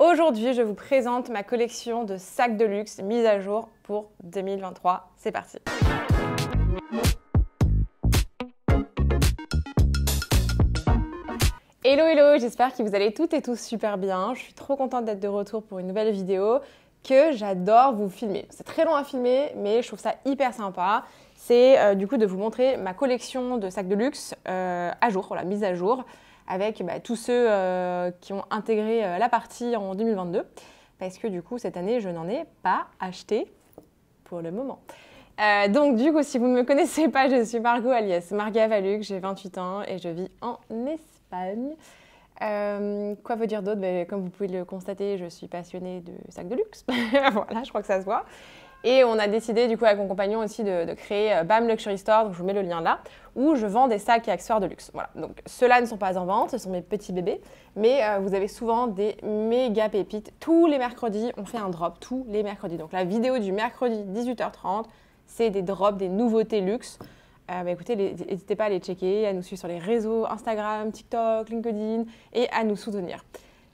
Aujourd'hui, je vous présente ma collection de sacs de luxe mise à jour pour 2023. C'est parti! Hello hello, j'espère que vous allez toutes et tous super bien. Je suis trop contente d'être de retour pour une nouvelle vidéo que j'adore vous filmer. C'est très long à filmer, mais je trouve ça hyper sympa. C'est du coup de vous montrer ma collection de sacs de luxe à jour, voilà, mise à jour, avec tous ceux qui ont intégré la partie en 2022. Parce que du coup, cette année, je n'en ai pas acheté pour le moment. Donc du coup, si vous ne me connaissez pas, je suis Margot alias Marga Valuc, j'ai 28 ans et je vis en Espagne. Quoi vous dire d'autre? Comme vous pouvez le constater, je suis passionnée de sacs de luxe. Voilà, je crois que ça se voit. Et on a décidé du coup avec mon compagnon aussi de créer BAM Luxury Store, donc je vous mets le lien là, où je vends des sacs et accessoires de luxe. Voilà, donc ceux-là ne sont pas en vente, ce sont mes petits bébés, mais vous avez souvent des méga pépites. Tous les mercredis, on fait un drop, tous les mercredis. Donc la vidéo du mercredi 18h30, c'est des drops, des nouveautés luxe. Écoutez, n'hésitez pas à les checker, à nous suivre sur les réseaux Instagram, TikTok, LinkedIn et à nous soutenir.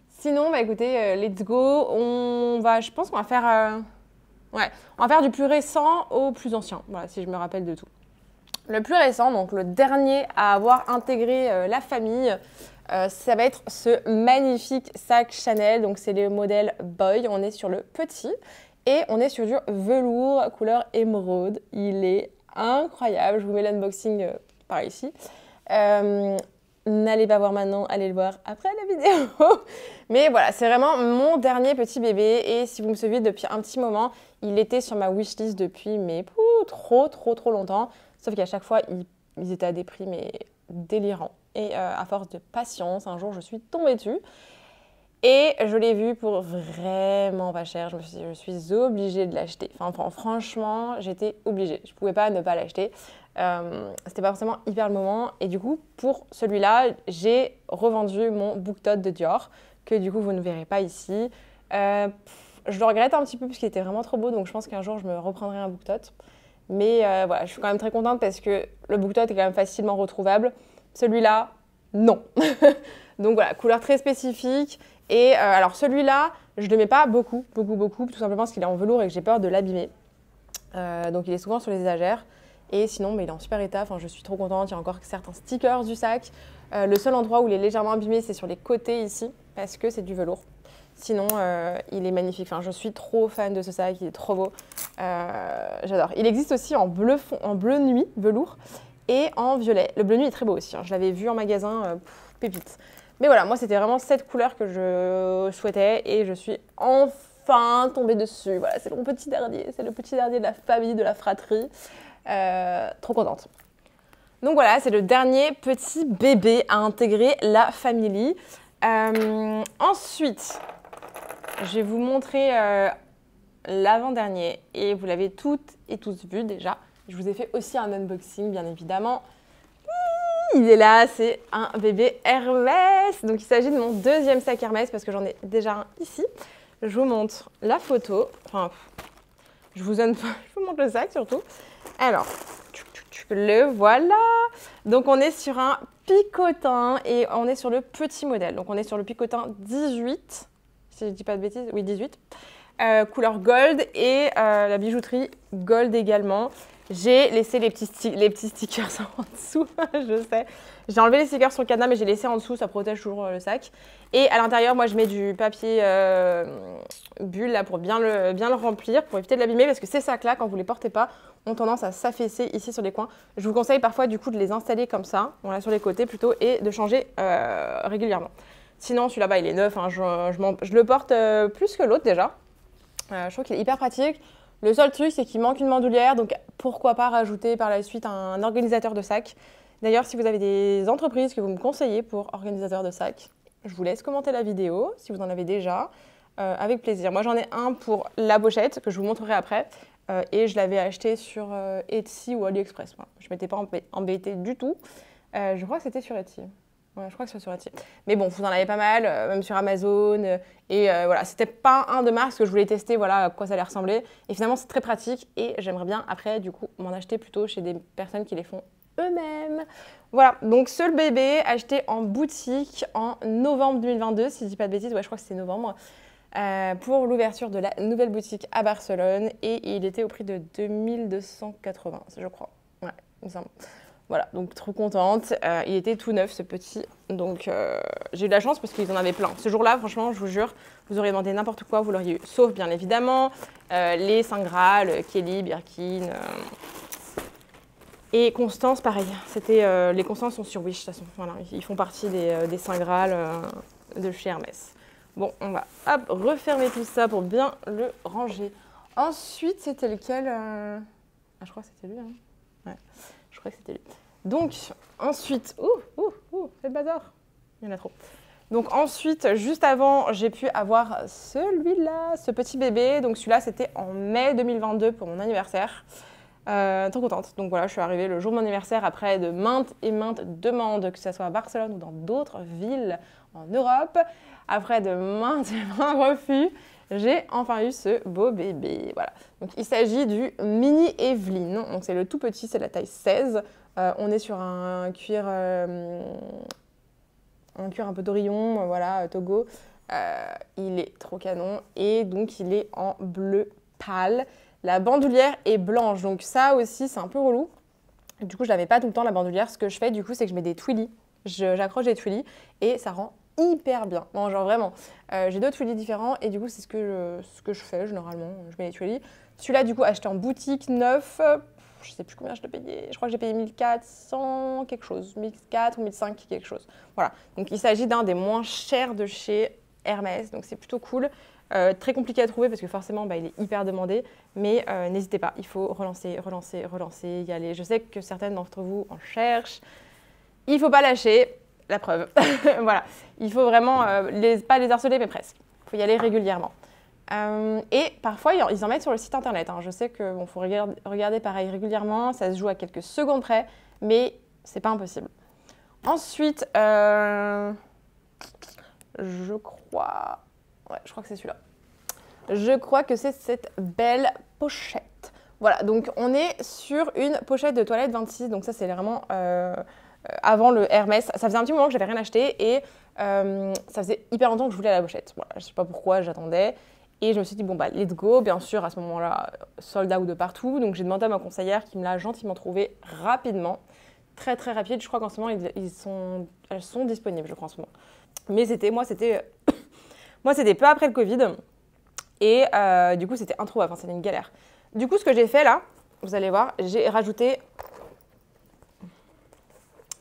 Sinon, écoutez, let's go. Je pense qu'on va faire... on va faire du plus récent au plus ancien, voilà, si je me rappelle de tout. Le plus récent, donc le dernier à avoir intégré la famille, ça va être ce magnifique sac Chanel. Donc c'est le modèle Boy, on est sur le petit et on est sur du velours couleur émeraude. Il est incroyable, je vous mets l'unboxing par ici. N'allez pas voir maintenant, allez le voir après la vidéo. Mais voilà, c'est vraiment mon dernier petit bébé. Et si vous me suivez depuis un petit moment, il était sur ma wishlist depuis trop longtemps. Sauf qu'à chaque fois, ils étaient à des prix délirants. Et à force de patience, un jour, je suis tombée dessus. Et je l'ai vu pour vraiment pas cher. Je suis obligée de l'acheter. Enfin, franchement, j'étais obligée. Je pouvais pas ne pas l'acheter. C'était pas forcément hyper le moment. Et du coup, pour celui-là, j'ai revendu mon BookTot de Dior, que du coup, vous ne verrez pas ici. Je le regrette un petit peu parce qu'il était vraiment trop beau. Donc, je pense qu'un jour, je me reprendrai un BookTot. Mais voilà, je suis quand même très contente parce que le BookTot est quand même facilement retrouvable. Celui-là, non. Donc voilà, couleur très spécifique. Et alors celui-là, je ne le mets pas beaucoup, tout simplement parce qu'il est en velours et que j'ai peur de l'abîmer. Donc il est souvent sur les étagères. Et sinon, il est en super état, enfin, je suis trop contente. Il y a encore certains stickers du sac. Le seul endroit où il est légèrement abîmé, c'est sur les côtés ici, parce que c'est du velours. Sinon, il est magnifique. Enfin, je suis trop fan de ce sac, il est trop beau. J'adore. Il existe aussi en bleu nuit, velours, et en violet. Le bleu nuit est très beau aussi, hein. Je l'avais vu en magasin, pépite. Mais voilà, moi, c'était vraiment cette couleur que je souhaitais et je suis enfin tombée dessus. Voilà, c'est mon petit dernier. C'est le petit dernier de la famille, de la fratrie. Trop contente. Donc voilà, c'est le dernier petit bébé à intégrer la famille. Ensuite, je vais vous montrer l'avant-dernier et vous l'avez toutes et tous vu déjà. Je vous ai fait aussi un unboxing, bien évidemment. Il est là, c'est un bébé Hermès. Donc il s'agit de mon deuxième sac Hermès parce que j'en ai déjà un ici. Je vous montre la photo. Enfin, je vous montre le sac surtout. Alors, le voilà. Donc on est sur un picotin et on est sur le petit modèle. Donc on est sur le picotin 18, si je ne dis pas de bêtises, oui 18. Couleur gold et la bijouterie gold également. J'ai laissé les petits stickers en dessous, je sais. J'ai enlevé les stickers sur le cadenas, mais j'ai laissé en dessous, ça protège toujours le sac. Et à l'intérieur, moi, je mets du papier bulle là, pour bien le remplir, pour éviter de l'abîmer, parce que ces sacs-là, quand vous ne les portez pas, ont tendance à s'affaisser ici sur les coins. Je vous conseille parfois du coup de les installer comme ça, voilà, sur les côtés plutôt, et de changer régulièrement. Sinon, celui-là-bas, il est neuf, hein, je le porte plus que l'autre déjà. Je trouve qu'il est hyper pratique. Le seul truc, c'est qu'il manque une bandoulière, donc pourquoi pas rajouter par la suite un organisateur de sac. D'ailleurs, si vous avez des entreprises que vous me conseillez pour organisateur de sac, je vous laisse commenter la vidéo, si vous en avez déjà, avec plaisir. Moi, j'en ai un pour la pochette, que je vous montrerai après, et je l'avais acheté sur Etsy ou AliExpress. Voilà. Je ne m'étais pas embêtée du tout. Je crois que c'était sur Etsy. Ouais, je crois que c'est sur Etsy. Mais bon, vous en avez pas mal, même sur Amazon. Et voilà, c'était pas un de marque parce que je voulais tester voilà, à quoi ça allait ressembler. Et finalement, c'est très pratique et j'aimerais bien après, du coup, m'en acheter plutôt chez des personnes qui les font eux-mêmes. Voilà, donc ce bébé acheté en boutique en novembre 2022, si je dis pas de bêtises. Ouais, je crois que c'était novembre. pour l'ouverture de la nouvelle boutique à Barcelone et il était au prix de 2280, je crois. Ouais, il me semble. Voilà, donc trop contente. Il était tout neuf ce petit, donc j'ai eu de la chance parce qu'ils en avaient plein. Ce jour-là, franchement, je vous jure, vous auriez demandé n'importe quoi, vous l'auriez eu. Sauf bien évidemment les Saint Graal, Kelly, Birkin et Constance, pareil. C'était les Constances sont sur Wish de toute façon. Voilà, ils font partie des Saint Graal de chez Hermès. Bon, on va hop, refermer tout ça pour bien le ranger. Ensuite, c'était lequel Ah, je crois que c'était lui. Hein. Ouais, je crois que c'était lui. Donc, ensuite... c'est le bazar. Il y en a trop. Donc, ensuite, juste avant, j'ai pu avoir celui-là, ce petit bébé. Donc, celui-là, c'était en mai 2022 pour mon anniversaire. Trop contente. Donc, voilà, je suis arrivée le jour de mon anniversaire après de maintes et maintes demandes, que ce soit à Barcelone ou dans d'autres villes en Europe. Après de maintes et maints refus, j'ai enfin eu ce beau bébé. Voilà. Donc, il s'agit du Mini Evelyn. Donc, c'est le tout petit, c'est la taille 16. On est sur un cuir un peu d'Orient, voilà, Togo. Il est trop canon. Et donc, il est en bleu pâle. La bandoulière est blanche. Donc, ça aussi, c'est un peu relou. Du coup, je l'avais pas tout le temps, la bandoulière. Ce que je fais, du coup, c'est que je mets des twillies. J'accroche des twillies et ça rend hyper bien. Bon, genre vraiment. J'ai deux twillies différents et du coup, c'est ce que je fais généralement. Je mets les twillies. Celui-là, du coup, acheté en boutique neuf. Je sais plus combien je l'ai payé. Je crois que j'ai payé 1400 quelque chose. 1400 ou 1500 quelque chose. Voilà. Donc, il s'agit d'un des moins chers de chez Hermès. Donc, c'est plutôt cool. Très compliqué à trouver parce que forcément, il est hyper demandé. Mais n'hésitez pas. Il faut relancer, y aller. Je sais que certaines d'entre vous en cherchent. Il ne faut pas lâcher. La preuve. Voilà. Il faut vraiment, pas les harceler, mais presque. Il faut y aller régulièrement. Et parfois, ils en mettent sur le site internet. Hein. Je sais qu'il faut regarder pareil régulièrement. Ça se joue à quelques secondes près, mais c'est pas impossible. Ensuite, je crois que c'est celui-là. Je crois que c'est cette belle pochette. Voilà, donc on est sur une pochette de toilette 26. Donc ça, c'est vraiment... avant le Hermès. Ça faisait un petit moment que j'avais rien acheté et ça faisait hyper longtemps que je voulais la pochette. Voilà, je sais pas pourquoi, j'attendais. Et je me suis dit, bon, let's go. Bien sûr, à ce moment-là, sold out de partout. Donc, j'ai demandé à ma conseillère qui me l'a gentiment trouvé rapidement. Très, très rapide. Je crois qu'en ce moment, elles sont disponibles, je crois, en ce moment. Mais moi, c'était peu après le Covid. Et du coup, c'était introuvable. Enfin, c'était une galère. Du coup, ce que j'ai fait là, vous allez voir, j'ai rajouté...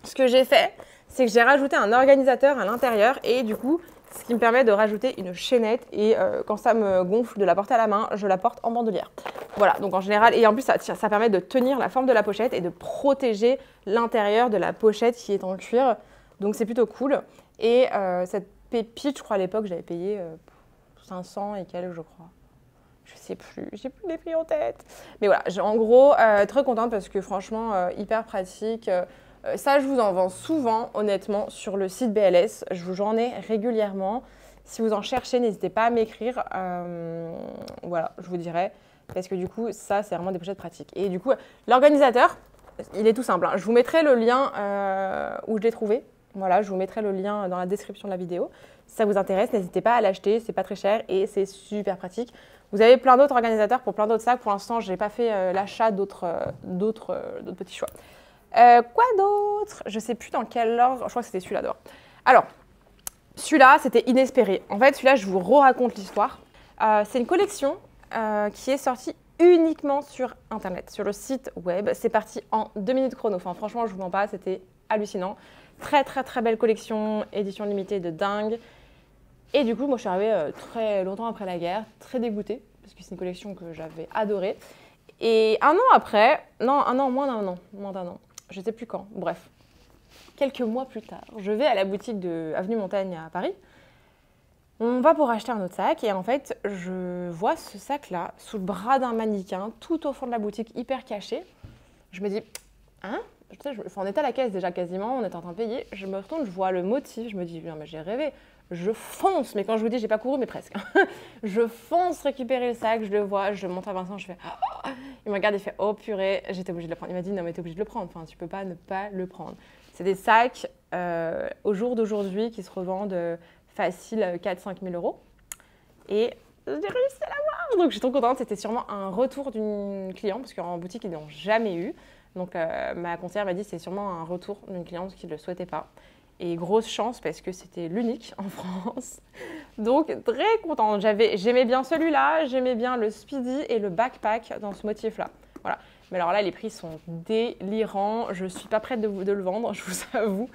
Ce que j'ai fait, c'est que j'ai rajouté un organisateur à l'intérieur et du coup, ce qui me permet de rajouter une chaînette et quand ça me gonfle de la porter à la main, je la porte en bandoulière. Voilà, donc en général, et en plus ça permet de tenir la forme de la pochette et de protéger l'intérieur de la pochette qui est en cuir. Donc c'est plutôt cool. Et cette pépite, je crois à l'époque, j'avais payé 500 et quelques, je crois. Je sais plus, j'ai plus les prix en tête. Mais voilà, en gros, très contente parce que franchement, hyper pratique. Ça, je vous en vends souvent, honnêtement, sur le site BLS. J'en ai régulièrement. Si vous en cherchez, n'hésitez pas à m'écrire. Voilà, je vous dirai. Parce que du coup, ça, c'est vraiment des pochettes pratiques. Et du coup, l'organisateur, il est tout simple. Hein. Je vous mettrai le lien où je l'ai trouvé. Voilà, je vous mettrai le lien dans la description de la vidéo. Si ça vous intéresse, n'hésitez pas à l'acheter. C'est pas très cher et c'est super pratique. Vous avez plein d'autres organisateurs pour plein d'autres sacs. Pour l'instant, je n'ai pas fait l'achat d'autres petits choix. Quoi d'autre? Je sais plus dans quel ordre. Je crois que c'était celui-là d'abord. Alors, celui-là, c'était inespéré. En fait, celui-là, je vous raconte l'histoire. C'est une collection qui est sortie uniquement sur Internet, sur le site web. C'est parti en 2 minutes chrono. Enfin, franchement, je vous mens pas, c'était hallucinant. Très, très, très belle collection, édition limitée de dingue. Et du coup, moi, je suis arrivée très longtemps après la guerre, très dégoûtée, parce que c'est une collection que j'avais adorée. Et un an après, moins d'un an. Je ne sais plus quand, bref. Quelques mois plus tard, je vais à la boutique de Avenue Montaigne à Paris. On va pour acheter un autre sac et en fait, je vois ce sac-là sous le bras d'un mannequin, tout au fond de la boutique, hyper caché. Je me dis, hein? On était à la caisse déjà quasiment, on était en train de payer. Je me retourne, je vois le motif, je me dis, non mais j'ai rêvé. Je fonce, mais quand je vous dis, j'ai pas couru, mais presque. Je fonce récupérer le sac, je le vois, je monte à Vincent, je fais... Oh. Il me regarde, il fait, oh purée, j'étais obligée de le prendre. Il m'a dit, non mais t'es obligée de le prendre, enfin tu peux pas ne pas le prendre. C'est des sacs au jour d'aujourd'hui qui se revendent facile 4-5 000 euros. et j'ai réussi à l'avoir. Donc je suis trop contente, c'était sûrement un retour d'une cliente parce qu'en boutique ils n'ont jamais eu. Donc ma conseillère m'a dit c'est sûrement un retour d'une cliente qui ne le souhaitait pas. Et grosse chance parce que c'était l'unique en France. Donc très contente. J'aimais bien celui-là, j'aimais bien le Speedy et le backpack dans ce motif-là. Voilà. Mais alors là, les prix sont délirants. Je ne suis pas prête de le vendre, je vous avoue.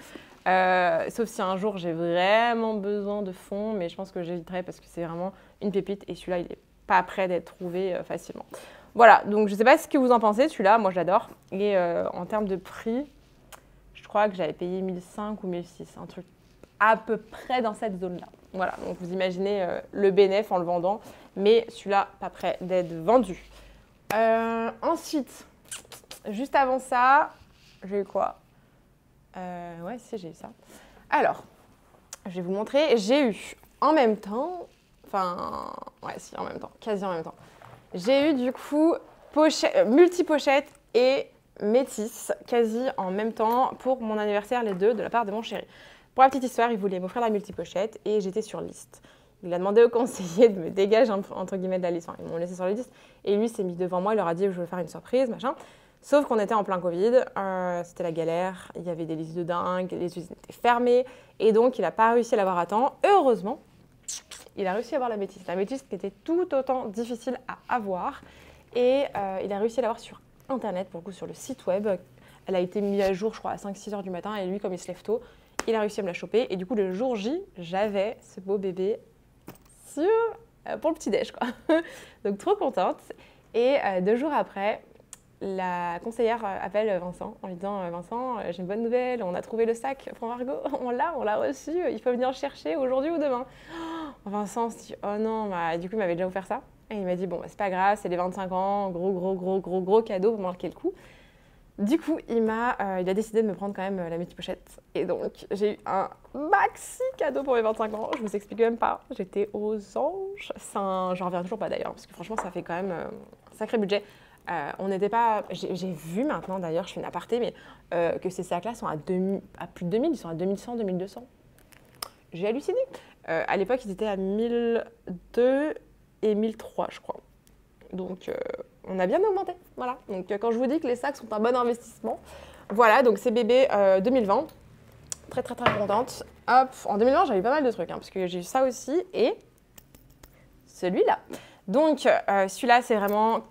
Sauf si un jour j'ai vraiment besoin de fonds, mais je pense que j'éviterai parce que c'est vraiment une pépite et celui-là, il n'est pas prêt d'être trouvé facilement. Voilà, donc je ne sais pas ce que vous en pensez, celui-là, moi j'adore. Et en termes de prix, je crois que j'avais payé 1005 ou 1006, un truc à peu près dans cette zone-là. Voilà, donc vous imaginez le bénéfice en le vendant, mais celui-là, pas prêt d'être vendu. Ensuite, juste avant ça, j'ai eu quoi? Ouais, si, j'ai eu ça. Alors, je vais vous montrer. J'ai eu en même temps, enfin, ouais, si, en même temps, quasi en même temps. J'ai eu du coup multi-pochette et métis quasi en même temps pour mon anniversaire, les deux, de la part de mon chéri. Pour la petite histoire, il voulait m'offrir la multi-pochette et j'étais sur liste. Il a demandé au conseiller de me dégager entre guillemets de la liste. Enfin, ils m'ont laissé sur la liste et lui s'est mis devant moi. Il leur a dit que je voulais faire une surprise, machin. Sauf qu'on était en plein Covid, c'était la galère, il y avait des listes de dingue, les usines étaient fermées et donc il n'a pas réussi à l'avoir à temps. Heureusement, il a réussi à avoir la métisse. La métisse qui était tout autant difficile à avoir et il a réussi à l'avoir sur internet, pour le coup sur le site web. Elle a été mise à jour, je crois, à 5-6 heures du matin et lui, comme il se lève tôt, il a réussi à me la choper. Et du coup, le jour J, j'avais ce beau bébé pour le petit-déj, quoi. Donc, trop contente. Et 2 jours après, la conseillère appelle Vincent en lui disant « Vincent, j'ai une bonne nouvelle, on a trouvé le sac pour Margot, on l'a reçu, il faut venir le chercher aujourd'hui ou demain. » Vincent se dit « Oh non, bah, du coup, il m'avait déjà offert ça. » Et il m'a dit « Bon, bah, c'est pas grave, c'est les 25 ans, gros cadeau pour marquer le coup. » Du coup, il a décidé de me prendre quand même la multi-pochette. Et donc, j'ai eu un maxi cadeau pour mes 25 ans. Je vous explique même pas. J'étais aux anges. J'en reviens toujours pas d'ailleurs, parce que franchement, ça fait quand même un sacré budget. On n'était pas. J'ai vu maintenant d'ailleurs, je fais une aparté, mais que ces sacs-là sont à plus de 2000, ils sont à 2100, 2200. J'ai halluciné. À l'époque, ils étaient à 1002 et 1003, je crois. Donc, on a bien augmenté. Voilà. Donc, quand je vous dis que les sacs sont un bon investissement, voilà. Donc, c'est bébé 2020. Très, très, très contente. Hop. En 2020, j'avais eu pas mal de trucs, hein, parce que j'ai eu ça aussi et celui-là. Donc, celui-là, c'est vraiment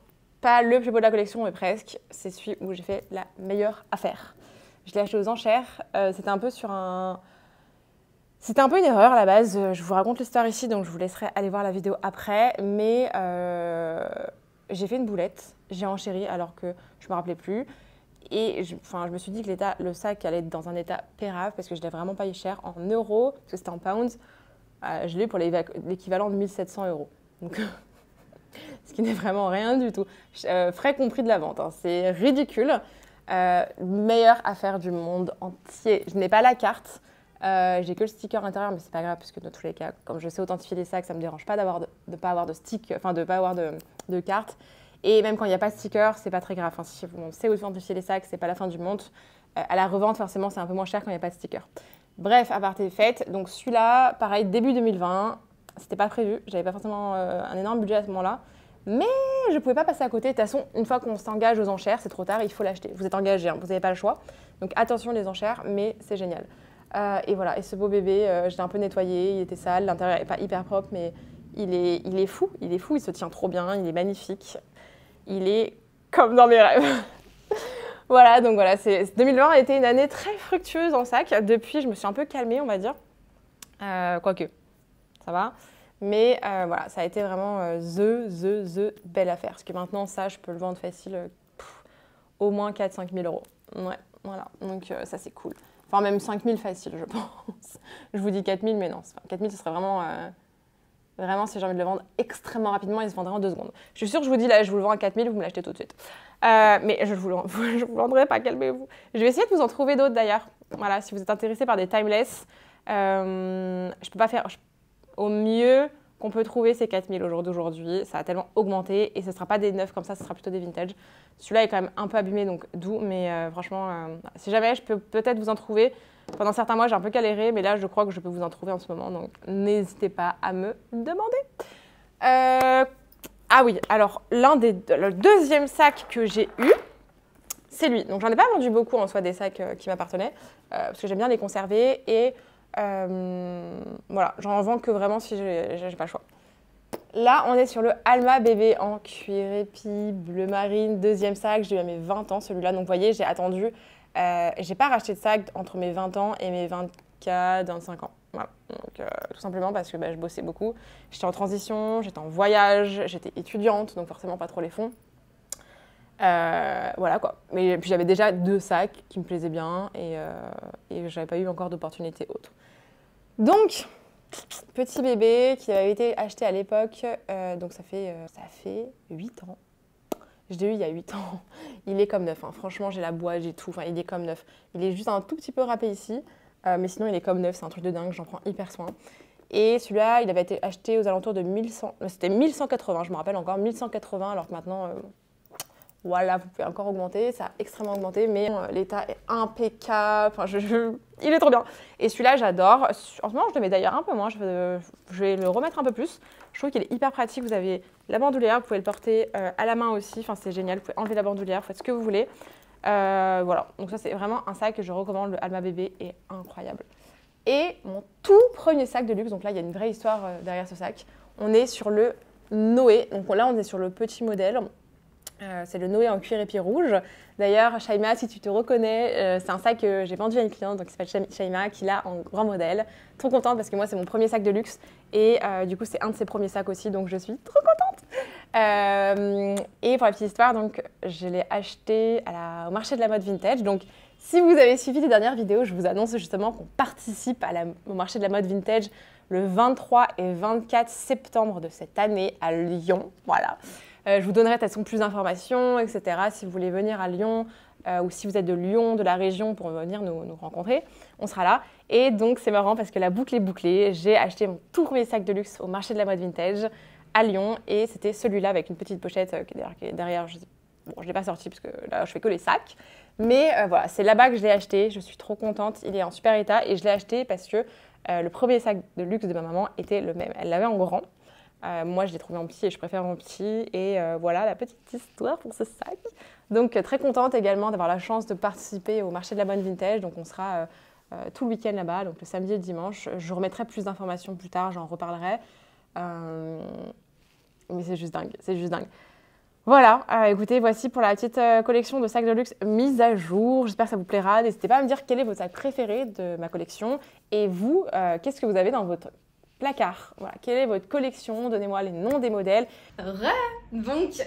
pas le plus beau de la collection, mais presque. C'est celui où j'ai fait la meilleure affaire. Je l'ai acheté aux enchères. C'était un peu sur un... C'était un peu une erreur à la base. Je vous raconte l'histoire ici, donc je vous laisserai aller voir la vidéo après. Mais j'ai fait une boulette. J'ai enchéri alors que je ne me rappelais plus. Et je me suis dit que le sac allait être dans un état pérave parce que je l'ai vraiment payé cher en euros, parce que c'était en pounds. Je l'ai eu pour l'équivalent de 1700 euros. Donc, ce qui n'est vraiment rien du tout. Frais compris de la vente, hein. C'est ridicule. Meilleure affaire du monde entier. Je n'ai pas la carte. J'ai que le sticker intérieur, mais c'est pas grave parce que dans tous les cas, comme je sais authentifier les sacs, ça me dérange pas de pas avoir de stick, enfin de pas avoir de carte. Et même quand il n'y a pas de sticker, c'est pas très grave. Enfin, si on sait authentifier les sacs, c'est pas la fin du monde. À la revente, forcément, c'est un peu moins cher quand il n'y a pas de sticker. Bref, à part des fêtes, donc celui-là, pareil, début 2020, c'était pas prévu. J'avais pas forcément un énorme budget à ce moment-là. Mais je pouvais pas passer à côté. De toute façon, une fois qu'on s'engage aux enchères, c'est trop tard, il faut l'acheter. Vous êtes engagé, hein, vous n'avez pas le choix. Donc attention les enchères, mais c'est génial. Et voilà, et ce beau bébé, je l'ai un peu nettoyé, il était sale, l'intérieur n'est pas hyper propre, mais il est fou, il se tient trop bien, il est magnifique. Il est comme dans mes rêves. Voilà, donc voilà, 2020 a été une année très fructueuse en sac. Depuis, je me suis un peu calmée, on va dire. Quoique, ça va. Mais voilà, ça a été vraiment the belle affaire. Parce que maintenant, ça, je peux le vendre facile au moins 4-5 000 euros. Ouais, voilà, donc ça, c'est cool. Enfin, même 5 000 facile, je pense. Je vous dis 4 000, mais non. 4 000, ce serait vraiment... Vraiment, si j'ai envie de le vendre extrêmement rapidement, il se vendrait en 2 secondes. Je suis sûre que je vous dis, là, je vous le vends à 4 000, vous me l'achetez tout de suite. Mais je vous le vendrai pas, calmez-vous. Je vais essayer de vous en trouver d'autres, d'ailleurs. Voilà, si vous êtes intéressé par des timeless, je peux pas faire... Au mieux qu'on peut trouver, c'est 4 000 au jour d'aujourd'hui. Ça a tellement augmenté et ce ne sera pas des neufs comme ça, ce sera plutôt des vintage. Celui-là est quand même un peu abîmé, donc doux, mais franchement, si jamais, je peux peut-être vous en trouver. Pendant certains mois, j'ai un peu galéré, mais là, je crois que je peux vous en trouver en ce moment, donc n'hésitez pas à me demander. Ah oui, alors le deuxième sac que j'ai eu, c'est lui. Donc j'en ai pas vendu beaucoup en soi des sacs qui m'appartenaient, parce que j'aime bien les conserver et voilà, j'en vends que vraiment si j'ai pas le choix. Là, on est sur le Alma bébé en cuir épi, bleu marine, deuxième sac. Je l'ai eu à mes 20 ans celui-là. Donc vous voyez, j'ai attendu. J'ai pas racheté de sac entre mes 20 ans et mes 24, 25 ans. Voilà. Donc, tout simplement parce que je bossais beaucoup. J'étais en transition, j'étais en voyage, j'étais étudiante, donc forcément pas trop les fonds. Voilà quoi. Mais puis j'avais déjà 2 sacs qui me plaisaient bien et j'avais pas eu encore d'opportunité autre. Donc, petit bébé qui avait été acheté à l'époque, donc ça fait 8 ans. Je l'ai eu il y a 8 ans. Il est comme neuf, hein. Franchement, j'ai la boîte, j'ai tout. Enfin, il est comme neuf. Il est juste un tout petit peu râpé ici, mais sinon, il est comme neuf. C'est un truc de dingue, j'en prends hyper soin. Et celui-là, il avait été acheté aux alentours de 1100. C'était 1180, je me rappelle encore, 1180, alors que maintenant, voilà, vous pouvez encore augmenter. Ça a extrêmement augmenté, mais l'état est impeccable. Enfin, il est trop bien. Et celui-là, j'adore. En ce moment, je le mets d'ailleurs un peu moins. Je vais le remettre un peu plus. Je trouve qu'il est hyper pratique. Vous avez la bandoulière, vous pouvez le porter à la main aussi. Enfin, c'est génial. Vous pouvez enlever la bandoulière, faites ce que vous voulez. Voilà. Donc ça, c'est vraiment un sac que je recommande. Le Alma bébé est incroyable. Et mon tout premier sac de luxe. Donc là, il y a une vraie histoire derrière ce sac. On est sur le Noé. Donc là, on est sur le petit modèle. C'est le Noé en cuir épi rouge. D'ailleurs, Shaima, si tu te reconnais, c'est un sac que j'ai vendu à une cliente, donc qui s'appelle Shaima, qui l'a en grand modèle. Trop contente parce que moi, c'est mon premier sac de luxe et du coup, c'est un de ses premiers sacs aussi, donc je suis trop contente. Et pour la petite histoire, donc, je l'ai acheté au marché de la mode vintage. Donc, si vous avez suivi les dernières vidéos, je vous annonce justement qu'on participe au marché de la mode vintage le 23 et 24 septembre de cette année à Lyon. Voilà. Je vous donnerai de toute façon plus d'informations, etc. Si vous voulez venir à Lyon ou si vous êtes de Lyon, de la région, pour venir nous rencontrer, on sera là. Et donc, c'est marrant parce que la boucle est bouclée. J'ai acheté mon tout premier sac de luxe au marché de la mode vintage à Lyon et c'était celui-là avec une petite pochette qui est derrière. Je ne l'ai pas sorti parce que là, je fais que les sacs. Mais voilà, c'est là-bas que je l'ai acheté. Je suis trop contente. Il est en super état et je l'ai acheté parce que le premier sac de luxe de ma maman était le même. Elle l'avait en grand. Moi, je l'ai trouvé en petit et je préfère en petit. Et voilà la petite histoire pour ce sac. Donc, très contente également d'avoir la chance de participer au marché de la mode vintage. Donc, on sera tout le week-end là-bas, donc le samedi et le dimanche. Je remettrai plus d'informations plus tard, j'en reparlerai. Mais c'est juste dingue, c'est juste dingue. Voilà, écoutez, voici pour la petite collection de sacs de luxe mise à jour. J'espère que ça vous plaira. N'hésitez pas à me dire quel est votre sac préféré de ma collection. Et vous, qu'est-ce que vous avez dans votre placard? Voilà, quelle est votre collection? Donnez-moi les noms des modèles. Donc,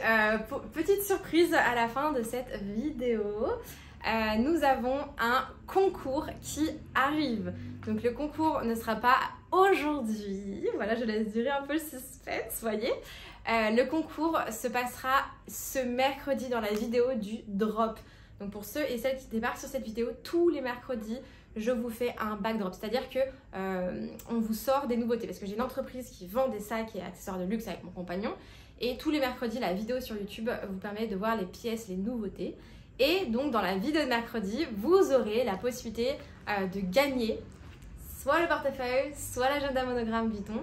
petite surprise à la fin de cette vidéo. Nous avons un concours qui arrive. Donc le concours ne sera pas aujourd'hui. Voilà, je laisse durer un peu le suspense, voyez. Le concours se passera ce mercredi dans la vidéo du drop. Donc pour ceux et celles qui débarquent sur cette vidéo, tous les mercredis, je vous fais un backdrop. C'est-à-dire que on vous sort des nouveautés. Parce que j'ai une entreprise qui vend des sacs et accessoires de luxe avec mon compagnon. Et tous les mercredis, la vidéo sur YouTube vous permet de voir les pièces, les nouveautés. Et donc dans la vidéo de mercredi, vous aurez la possibilité de gagner soit le portefeuille, soit l'agenda monogramme Vuitton.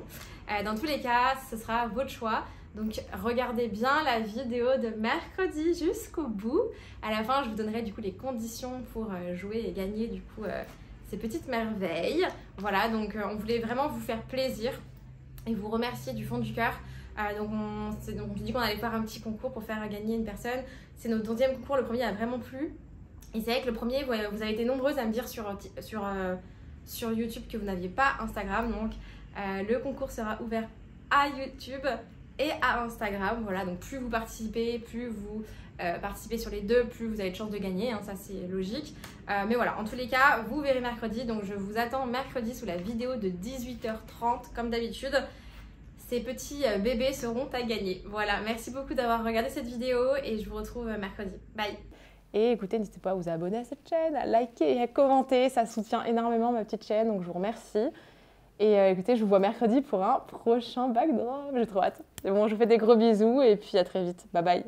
Dans tous les cas, ce sera votre choix. Donc regardez bien la vidéo de mercredi jusqu'au bout. À la fin, je vous donnerai du coup les conditions pour jouer et gagner du coup ces petites merveilles. Voilà, donc on voulait vraiment vous faire plaisir et vous remercier du fond du cœur. Donc on s'est dit qu'on allait faire un petit concours pour faire gagner une personne. C'est notre 11e concours, le premier a vraiment plu. Et c'est vrai que le premier, vous avez été nombreuses à me dire sur YouTube que vous n'aviez pas Instagram. Donc le concours sera ouvert à YouTube et à Instagram. Voilà, donc plus vous participez, plus vous participez sur les deux, plus vous avez de chances de gagner. Hein, ça c'est logique. Mais voilà, en tous les cas, vous verrez mercredi. Donc je vous attends mercredi sous la vidéo de 18h30 comme d'habitude. Ces petits bébés seront à gagner. Voilà, merci beaucoup d'avoir regardé cette vidéo et je vous retrouve mercredi. Bye! Et écoutez, n'hésitez pas à vous abonner à cette chaîne, à liker et à commenter. Ça soutient énormément ma petite chaîne, donc je vous remercie. Et écoutez, je vous vois mercredi pour un prochain backdrop. J'ai trop hâte. Bon, je vous fais des gros bisous et puis à très vite. Bye bye!